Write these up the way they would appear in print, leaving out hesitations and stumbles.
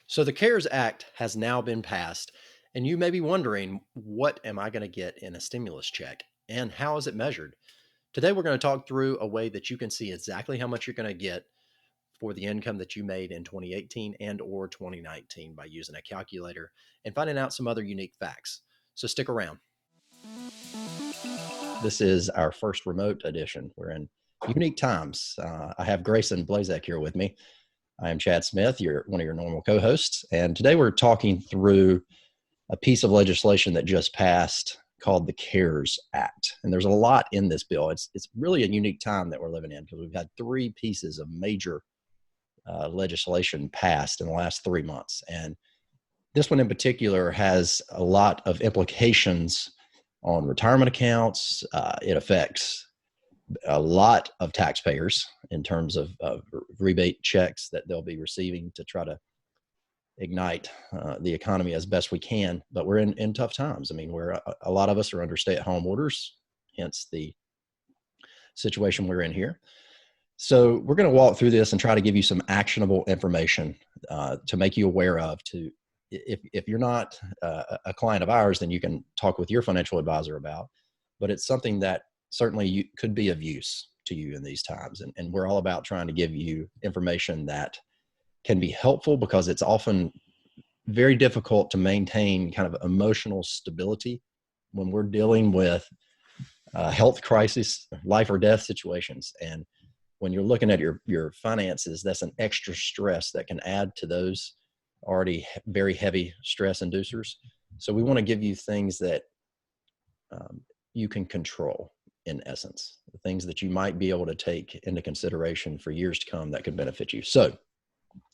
So the CARES Act has now been passed, and you may be wondering, what am I going to get in a stimulus check and how is it measured? Today, we're going to talk through a way that you can see exactly how much you're going to get for the income that you made in 2018 and or 2019 by using a calculator and finding out some other unique facts. So stick around. This is our first remote edition. We're in unique times. I have Grayson Blazek here with me. I am Chad Smith, one of your normal co-hosts, and today we're talking through a piece of legislation that just passed called the CARES Act. And there's a lot in this bill. It's really a unique time that we're living in because we've had three pieces of major legislation passed in the last 3 months. And this one in particular has a lot of implications on retirement accounts. It affects a lot of taxpayers in terms of rebate checks that they'll be receiving to try to ignite the economy as best we can. But we're in tough times. I mean, a lot of us are under stay-at-home orders, hence the situation we're in here. So we're going to walk through this and try to give you some actionable information to make you aware of. If you're not a client of ours, then you can talk with your financial advisor about. But it's something that certainly could be of use to you in these times. And we're all about trying to give you information that can be helpful because it's often very difficult to maintain kind of emotional stability when we're dealing with health crisis, life or death situations. And when you're looking at your finances, that's an extra stress that can add to those already very heavy stress inducers. So we want to give you things that you can control, in essence, the things that you might be able to take into consideration for years to come that could benefit you. So,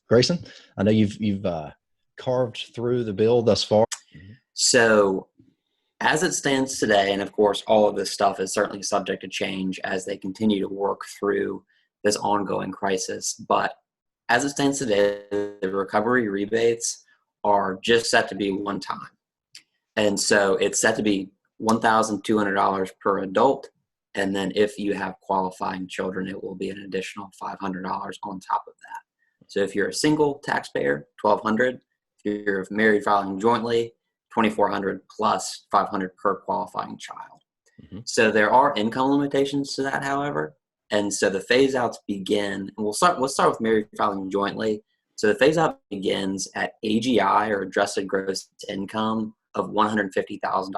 Grayson, I know you've carved through the bill thus far. So as it stands today, and of course, all of this stuff is certainly subject to change as they continue to work through this ongoing crisis. But as it stands today, the recovery rebates are just set to be one time. And so it's set to be $1,200 per adult. And then if you have qualifying children, it will be an additional $500 on top of that. So if you're a single taxpayer, $1,200. If you're married filing jointly, $2,400 plus $500 per qualifying child. Mm-hmm. So there are income limitations to that, however. And so the phase outs begin, and we'll start with married filing jointly. So the phase out begins at AGI, or adjusted gross income, of $150,000.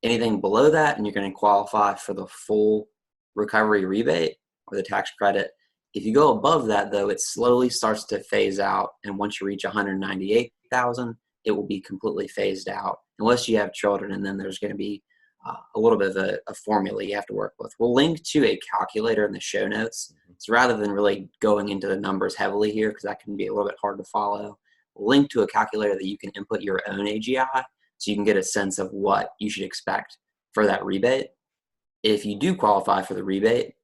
Anything below that, and you're going to qualify for the full recovery rebate or the tax credit. If you go above that, though, it slowly starts to phase out. And once you reach $198,000, it will be completely phased out unless you have children. And then there's going to be a little bit of a formula you have to work with. We'll link to a calculator in the show notes. So rather than really going into the numbers heavily here, because that can be a little bit hard to follow, we'll link to a calculator that you can input your own AGI so you can get a sense of what you should expect for that rebate. If you do qualify for the rebate,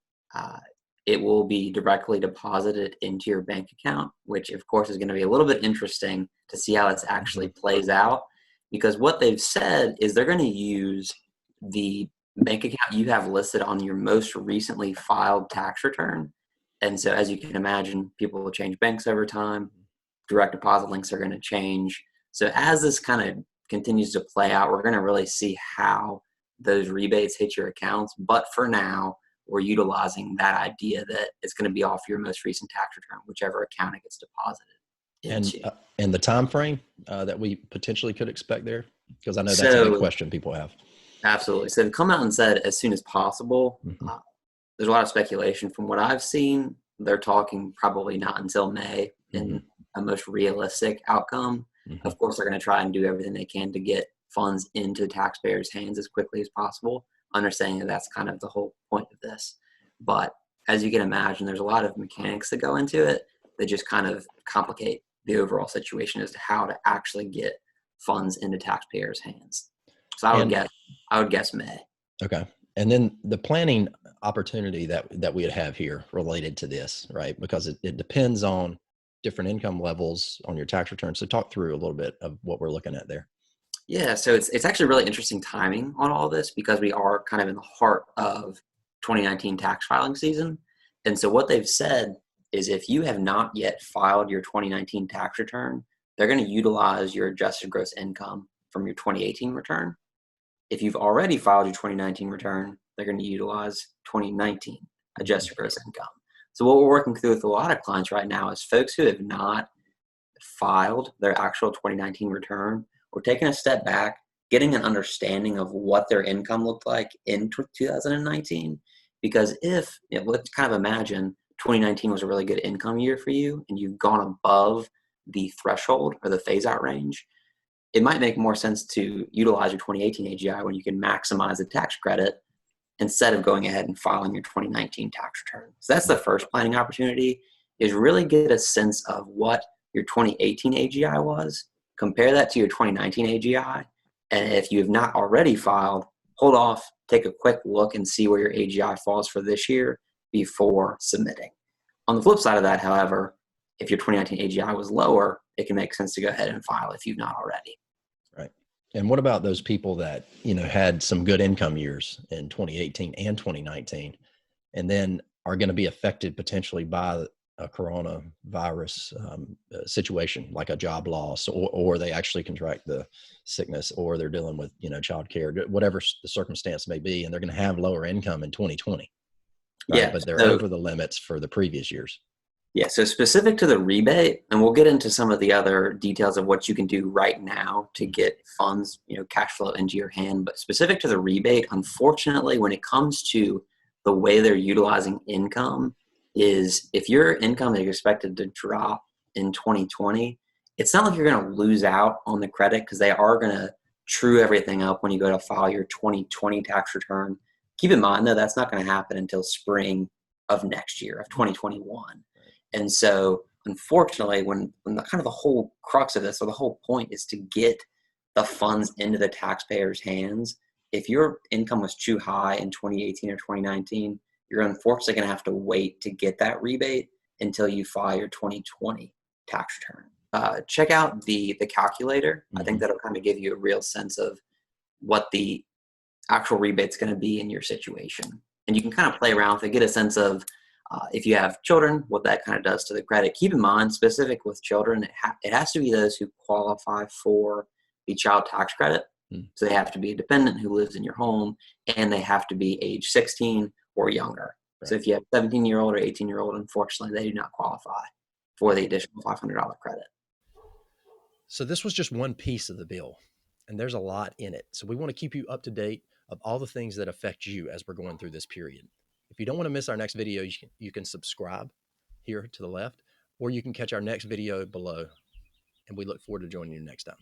it will be directly deposited into your bank account, which of course is going to be a little bit interesting to see how this actually plays out, because what they've said is they're going to use the bank account you have listed on your most recently filed tax return. And so as you can imagine, people will change banks over time. Direct deposit links are going to change. So as this kind of continues to play out, we're going to really see how those rebates hit your accounts. But for now, we're utilizing that idea that it's going to be off your most recent tax return, whichever account it gets deposited into. And the time frame that we potentially could expect there, because I know that's a big question people have. Absolutely. So they've come out and said as soon as possible. Mm-hmm. There's a lot of speculation. From what I've seen, they're talking probably not until May in a most realistic outcome. Mm-hmm. Of course, they're going to try and do everything they can to get funds into taxpayers' hands as quickly as possible, understanding that that's kind of the whole point of this. But as you can imagine, there's a lot of mechanics that go into it that just kind of complicate the overall situation as to how to actually get funds into taxpayers' hands. So I would guess May. Okay. And then the planning opportunity that we'd have here related to this, right? Because it depends on different income levels on your tax return. So talk through a little bit of what we're looking at there. Yeah, so it's actually really interesting timing on all this because we are kind of in the heart of 2019 tax filing season. And so what they've said is if you have not yet filed your 2019 tax return, they're going to utilize your adjusted gross income from your 2018 return. If you've already filed your 2019 return, they're going to utilize 2019 adjusted gross income. So what we're working through with a lot of clients right now is folks who have not filed their actual 2019 return. We're taking a step back, getting an understanding of what their income looked like in 2019. Because if, let's kind of imagine 2019 was a really good income year for you and you've gone above the threshold or the phase out range, it might make more sense to utilize your 2018 AGI when you can maximize the tax credit instead of going ahead and filing your 2019 tax return. So that's the first planning opportunity, is really get a sense of what your 2018 AGI was, compare that to your 2019 AGI, and if you have not already filed, hold off, take a quick look and see where your AGI falls for this year before submitting. On the flip side of that, however, if your 2019 AGI was lower, it can make sense to go ahead and file if you've not already. Right. And what about those people that, had some good income years in 2018 and 2019, and then are going to be affected potentially by a coronavirus situation, like a job loss, or they actually contract the sickness, or they're dealing with, child care, whatever the circumstance may be, and they're going to have lower income in 2020, right? Yeah, But they're over the limits for the previous years. Yeah, so specific to the rebate, and we'll get into some of the other details of what you can do right now to get funds, cash flow into your hand. But specific to the rebate, unfortunately, when it comes to the way they're utilizing income, is if your income is expected to drop in 2020, it's not like you're going to lose out on the credit, because they are going to true everything up when you go to file your 2020 tax return. Keep in mind, though, that's not going to happen until spring of next year, of 2021. And so, unfortunately, when the kind of the whole crux of this, or the whole point, is to get the funds into the taxpayers' hands, if your income was too high in 2018 or 2019, you're unfortunately going to have to wait to get that rebate until you file your 2020 tax return. Check out the calculator. I think that'll kind of give you a real sense of what the actual rebate's going to be in your situation. And you can kind of play around with it, get a sense of if you have children, what that kind of does to the credit. Keep in mind, specific with children, it has to be those who qualify for the child tax credit. So they have to be a dependent who lives in your home, and they have to be age 16 or younger. Right. So if you have 17-year-old or 18-year-old, unfortunately, they do not qualify for the additional $500 credit. So this was just one piece of the bill, and there's a lot in it. So we want to keep you up to date of all the things that affect you as we're going through this period. If you don't want to miss our next video, you can subscribe here to the left, or you can catch our next video below, and we look forward to joining you next time.